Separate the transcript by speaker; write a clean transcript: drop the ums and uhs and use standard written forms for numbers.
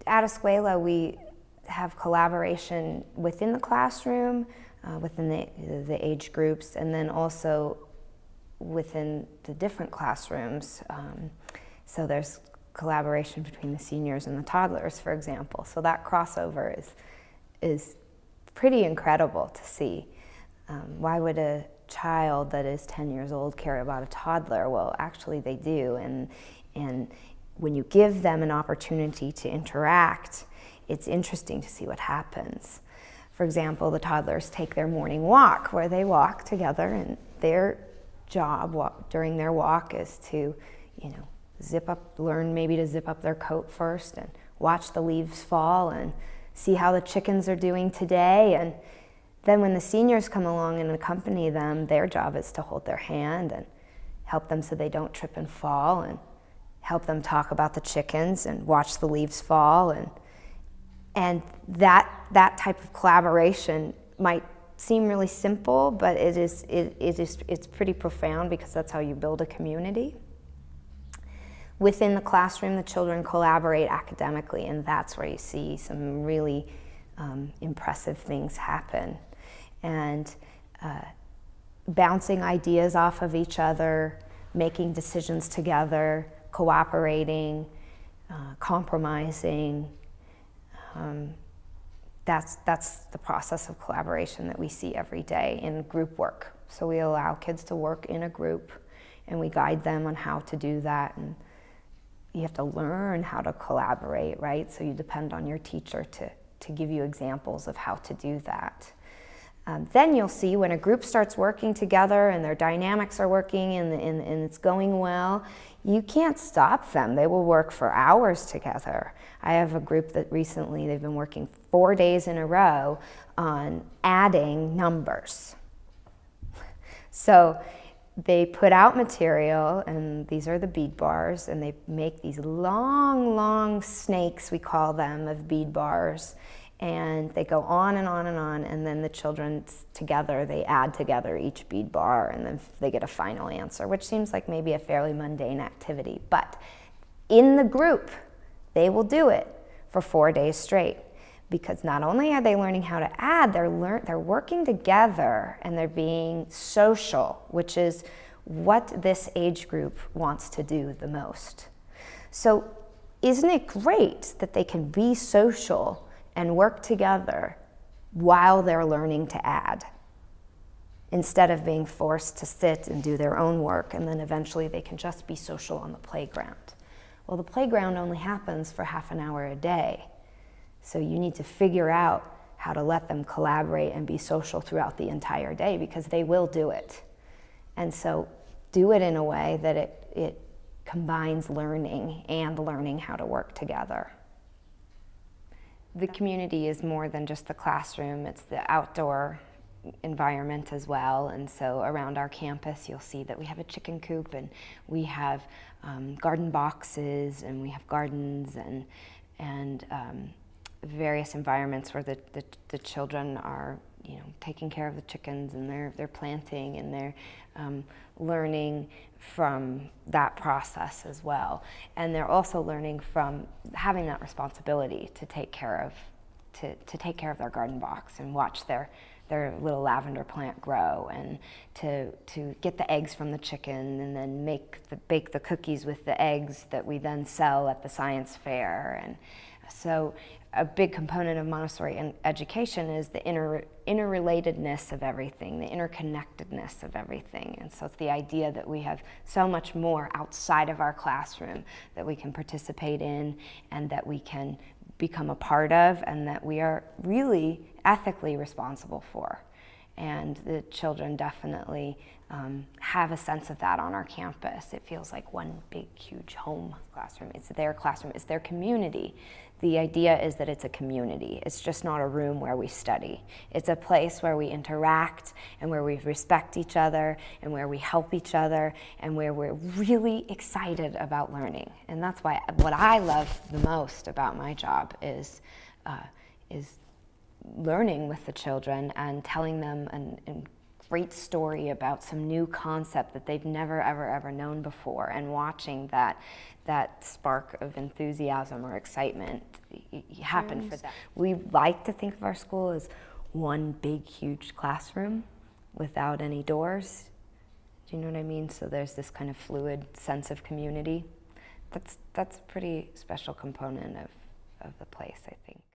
Speaker 1: At Escuela, we have collaboration within the classroom, within the age groups, and then also within the different classrooms. So there's collaboration between the seniors and the toddlers, for example. So that crossover is pretty incredible to see. Why would a child that is 10 years old care about a toddler? Well, actually they do, and when you give them an opportunity to interact, it's interesting to see what happens. For example, the toddlers take their morning walk, where they walk together, and their job during their walk is to, learn maybe to zip up their coat first and watch the leaves fall and see how the chickens are doing today. And then when the seniors come along and accompany them, their job is to hold their hand and help them so they don't trip and fall, and help them talk about the chickens and watch the leaves fall. And that type of collaboration might seem really simple, but it's pretty profound, because that's how you build a community. Within the classroom, the children collaborate academically, and that's where you see some really impressive things happen. And bouncing ideas off of each other, making decisions together, cooperating, compromising. That's the process of collaboration that we see every day in group work. So we allow kids to work in a group, and we guide them on how to do that. And you have to learn how to collaborate, right? So you depend on your teacher to give you examples of how to do that. Then you'll see when a group starts working together and their dynamics are working and it's going well, you can't stop them. They will work for hours together. I have a group that recently, they've been working 4 days in a row on adding numbers. So they put out material, and these are the bead bars, and they make these long, long snakes, we call them, of bead bars. And they go on and on and on, and then the children together, they add together each bead bar, and then they get a final answer, which seems like maybe a fairly mundane activity. But in the group, they will do it for 4 days straight, because not only are they learning how to add, they're working together, and they're being social, which is what this age group wants to do the most. So isn't it great that they can be social and work together while they're learning to add, instead of being forced to sit and do their own work, and then eventually they can just be social on the playground? Well, the playground only happens for half an hour a day, so you need to figure out how to let them collaborate and be social throughout the entire day, because they will do it. And so do it in a way that it combines learning and learning how to work together. The community is more than just the classroom, it's the outdoor environment as well. And so around our campus, you'll see that we have a chicken coop, and we have garden boxes, and we have gardens, and various environments where the children are, taking care of the chickens, and they're planting, and they're learning from that process as well. And they're also learning from having that responsibility to take care of their garden box and watch their little lavender plant grow, and to get the eggs from the chicken, and then bake the cookies with the eggs that we then sell at the science fair. And so a big component of Montessori education is the interrelatedness of everything, the interconnectedness of everything. And so it's the idea that we have so much more outside of our classroom that we can participate in, and that we can become a part of, and that we are really ethically responsible for. And the children definitely have a sense of that on our campus. It feels like one big, huge home classroom. It's their community. The idea is that it's a community. It's just not a room where we study. It's a place where we interact, and where we respect each other, and where we help each other, and where we're really excited about learning. And that's why what I love the most about my job is learning with the children, and telling them and great story about some new concept that they've never ever known before, and watching that spark of enthusiasm or excitement happen for them. We like to think of our school as one big huge classroom without any doors. Do you know what I mean? So there's this kind of fluid sense of community. That's a pretty special component of the place, I think.